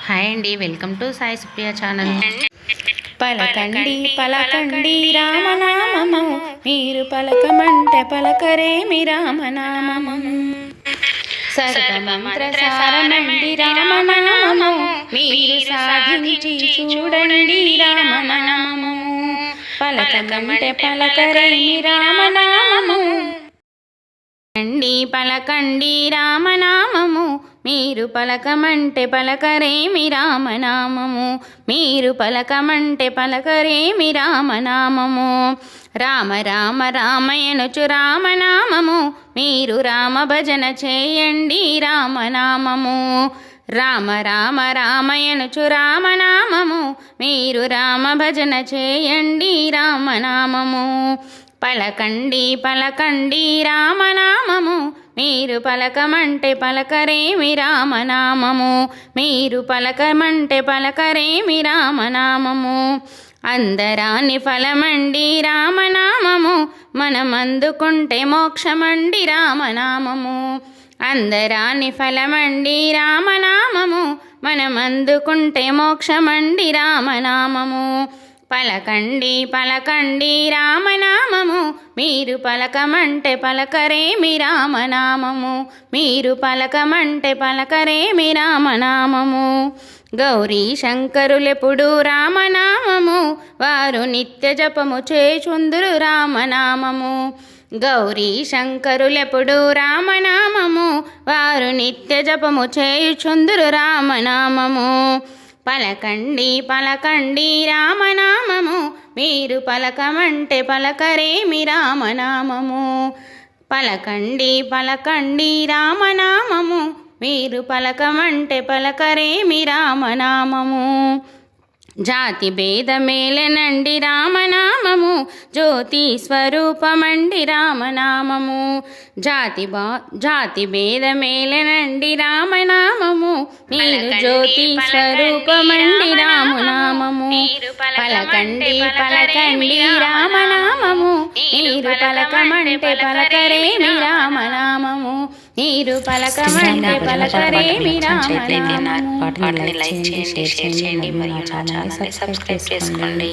Hi అండి, welcome to Sai Supriya channel. పలకండి పలకండి రామనామము, మీరు పలకమంటే పలకరేమి రామనామము. సర్వమంత్ర సారమండి రామనామము, మీరు సాధించి చూడండి రామనామము. పలకమంటే పలకరేమి రామనామము. పలకండి రామనామము, మీరు పలకమంటే పలకరేమి రామనామము. మీరు పలకమంటే పలకరేమి రామనామము. రామ రామ రామయనుచు రామనామము, మీరు రామ భజన చేయండి రామనామము. రామ రామ రామయనుచు రామనామము, మీరు రామ భజన చేయండి రామనామము. పలకండి పలకండి రామనామము, మీరు పలకమంటే పలకరేమి రామనామము. మీరు పలకమంటే పలకరేమి రామనామము. అందరాని ఫలమండి రామనామము, మనమందుకుంటే మోక్షమండి రామనామము. అందరాని ఫలమండి రామనామము, మనమందుకుంటే మోక్షమండి రామనామము. పలకండి పలకండి రామనామము, మీరు పలకమంటే పలకరేమి రామనామము. మీరు పలకమంటే పలకరేమి రామనామము. గౌరీ శంకరులెప్పుడు రామనామము, వారు నిత్య జపము చేచుందురు రామనామము. గౌరీ శంకరులెప్పుడు రామనామము, వారు నిత్య జపము చేయుచుందురు రామనామము. పలకండి పలకండి రామనామము, మీరు పలకమంటే పలకరేమి రామనామము. పలకండి పలకండి రామనామము, మీరు పలకమంటే పలకరేమి రామనామము. జాతి భేదమేలనండి రామనామము, జ్యోతి స్వరూపమండి రామనామము. జాతి భేదమేలనండి రామనామము, మీరు జ్యోతి స్వరూపమండి రామనామము. పలకండి పలకండి రామనామము, మీరు పలకమంటే పలకరేమి రామనామము. మీరు పలకమంటే పలకరేమి రామనామము. పాటని లైక్ చేయండి, షేర్ చేయండి, మరియు నా ఛానల్ని సబ్స్క్రైబ్ చేసుకోండి.